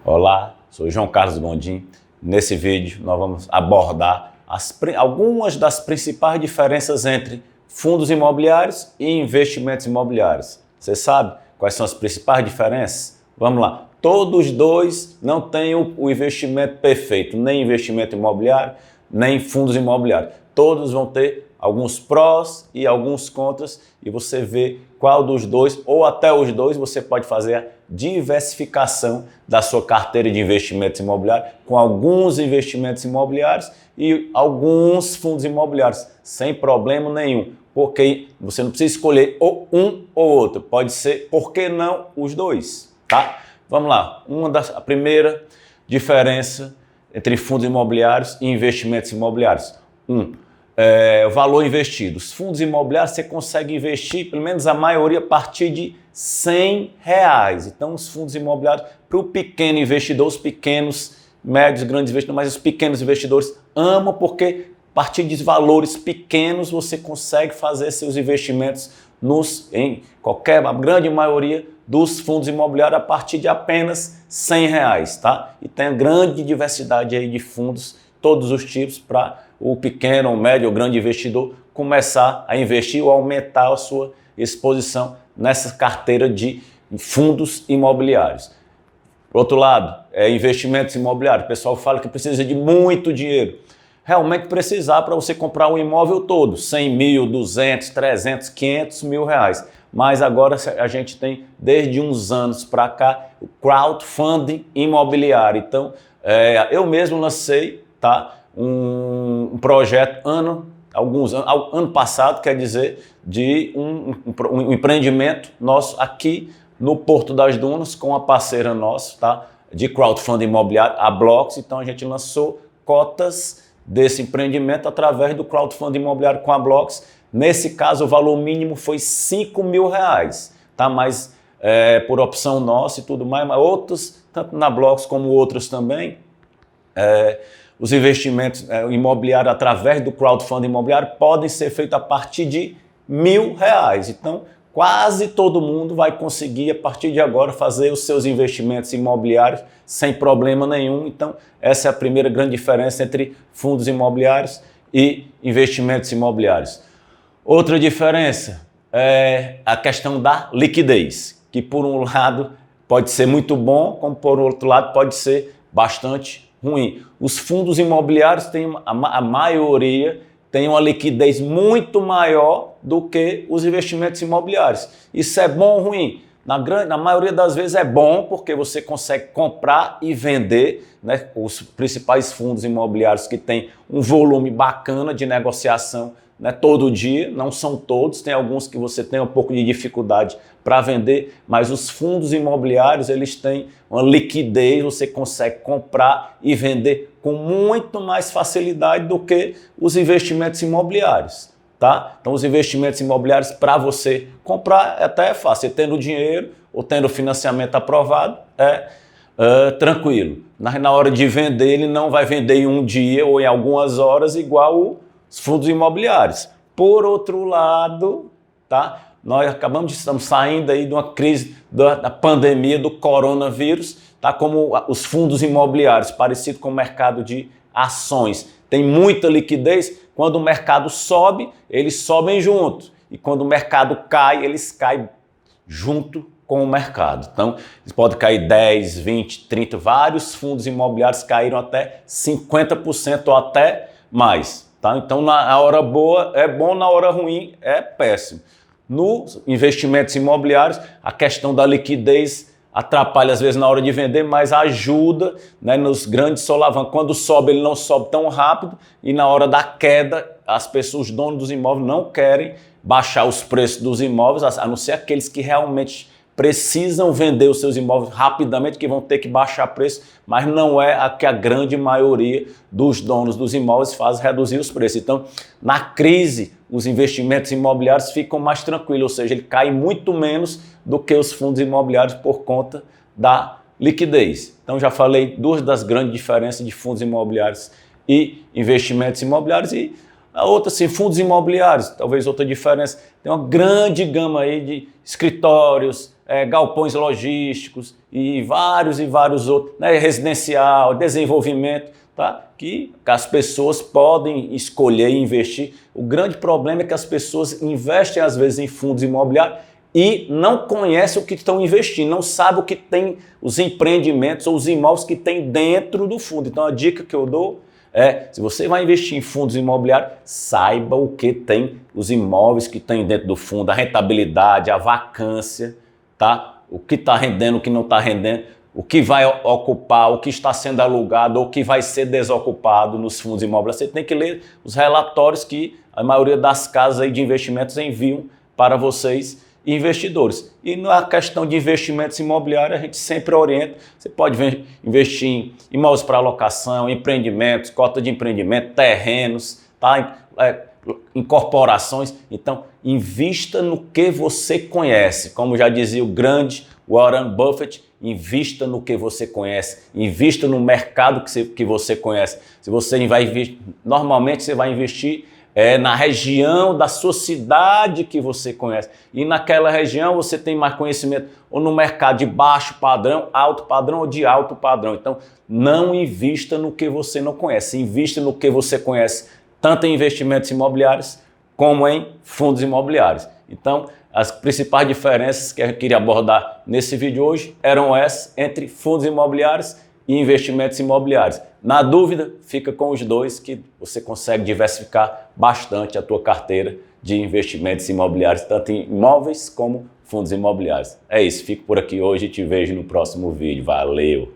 Olá, sou João Carlos Gondim. Nesse vídeo nós vamos abordar algumas das principais diferenças entre fundos imobiliários e investimentos imobiliários. Você sabe quais são as principais diferenças? Vamos lá. Todos dois não têm o investimento perfeito, nem investimento imobiliário, nem fundos imobiliários. Todos vão ter alguns prós e alguns contras e você vê qual dos dois ou até os dois você pode fazer a diversificação da sua carteira de investimentos imobiliários com alguns investimentos imobiliários e alguns fundos imobiliários sem problema nenhum, porque você não precisa escolher ou um ou outro, pode ser, por que não, os dois, tá? Vamos lá, a primeira diferença entre fundos imobiliários e investimentos imobiliários. O valor investido. Os fundos imobiliários você consegue investir, pelo menos a maioria, a partir de R$100. Então, os fundos imobiliários, para o pequeno investidor, os pequenos, médios, grandes investidores, mas os pequenos investidores amam porque a partir de valores pequenos você consegue fazer seus investimentos a grande maioria dos fundos imobiliários a partir de apenas R$100, tá? E tem grande diversidade aí de fundos, todos os tipos, para o pequeno, o médio ou grande investidor começar a investir ou aumentar a sua exposição nessa carteira de fundos imobiliários. Por outro lado, investimentos imobiliários. O pessoal fala que precisa de muito dinheiro. Realmente precisar para você comprar um imóvel todo, 100 mil, 200, 300, 500 mil reais. Mas agora a gente tem, desde uns anos para cá, o crowdfunding imobiliário. Então, eu mesmo lancei, tá, um projeto ano passado, quer dizer, de um empreendimento nosso aqui no Porto das Dunas, com uma parceira nossa, tá, de crowdfunding imobiliário, a Blocks. Então, a gente lançou cotas desse empreendimento através do crowdfunding imobiliário com a Blocks. Nesse caso, o valor mínimo foi R$5 mil, tá? Mas por opção nossa e tudo mais, mas outros, tanto na Blocks como outros também, os investimentos imobiliários através do crowdfunding imobiliário podem ser feitos a partir de R$1.000. Então, quase todo mundo vai conseguir, a partir de agora, fazer os seus investimentos imobiliários sem problema nenhum. Então, essa é a primeira grande diferença entre fundos imobiliários e investimentos imobiliários. Outra diferença é a questão da liquidez, que por um lado pode ser muito bom, como por outro lado pode ser bastante ruim. Os fundos imobiliários a maioria tem uma liquidez muito maior do que os investimentos imobiliários. Isso é bom ou ruim? Na maioria das vezes é bom, porque você consegue comprar e vender, né? Os principais fundos imobiliários que têm um volume bacana de negociação, né, todo dia, não são todos, tem alguns que você tem um pouco de dificuldade para vender, mas os fundos imobiliários eles têm uma liquidez, você consegue comprar e vender com muito mais facilidade do que os investimentos imobiliários, tá? Então os investimentos imobiliários, para você comprar até é fácil, você tendo dinheiro ou tendo financiamento aprovado, tranquilo. Na hora de vender, ele não vai vender em um dia ou em algumas horas igual os fundos imobiliários. Por outro lado, tá? Nós estamos saindo aí de uma crise da pandemia do coronavírus, tá? Como os fundos imobiliários, parecido com o mercado de ações. Tem muita liquidez, quando o mercado sobe, eles sobem junto. E quando o mercado cai, eles caem junto com o mercado. Então, eles podem cair 10, 20, 30, vários fundos imobiliários caíram até 50% ou até mais. Tá? Então, na hora boa é bom, na hora ruim é péssimo. Nos investimentos imobiliários, a questão da liquidez atrapalha às vezes na hora de vender, mas ajuda, né, nos grandes solavancos. Quando sobe, ele não sobe tão rápido e na hora da queda, as pessoas, os donos dos imóveis, não querem baixar os preços dos imóveis, a não ser aqueles que realmente precisam vender os seus imóveis rapidamente, que vão ter que baixar preço, mas não é a que a grande maioria dos donos dos imóveis faz reduzir os preços. Então, na crise, os investimentos imobiliários ficam mais tranquilos, ou seja, ele cai muito menos do que os fundos imobiliários por conta da liquidez. Então, já falei duas das grandes diferenças de fundos imobiliários e investimentos imobiliários. E a outra, sim, fundos imobiliários, talvez outra diferença, tem uma grande gama aí de escritórios, galpões logísticos e vários outros, né, residencial, desenvolvimento, tá? Que as pessoas podem escolher e investir. O grande problema é que as pessoas investem às vezes em fundos imobiliários e não conhecem o que estão investindo, não sabem o que tem os empreendimentos ou os imóveis que tem dentro do fundo. Então a dica que eu dou é, se você vai investir em fundos imobiliários, saiba o que tem os imóveis que tem dentro do fundo, a rentabilidade, a vacância, tá? O que está rendendo, o que não está rendendo, o que vai ocupar, o que está sendo alugado ou o que vai ser desocupado nos fundos imobiliários. Você tem que ler os relatórios que a maioria das casas aí de investimentos enviam para vocês, investidores. E na questão de investimentos imobiliários, a gente sempre orienta. Você pode investir em imóveis para locação, empreendimentos, cota de empreendimento, terrenos, tá? Incorporações. Então, invista no que você conhece. Como já dizia o grande Warren Buffett, invista no que você conhece, invista no mercado que você conhece. Se você vai investir, normalmente você vai investir na região da sua cidade que você conhece. E naquela região você tem mais conhecimento ou no mercado de baixo padrão, alto padrão ou de alto padrão. Então, não invista no que você não conhece, invista no que você conhece, tanto em investimentos imobiliários como em fundos imobiliários. Então, as principais diferenças que eu queria abordar nesse vídeo hoje eram essas entre fundos imobiliários e investimentos imobiliários. Na dúvida, fica com os dois que você consegue diversificar bastante a tua carteira de investimentos imobiliários, tanto em imóveis como fundos imobiliários. É isso, fico por aqui hoje e te vejo no próximo vídeo. Valeu!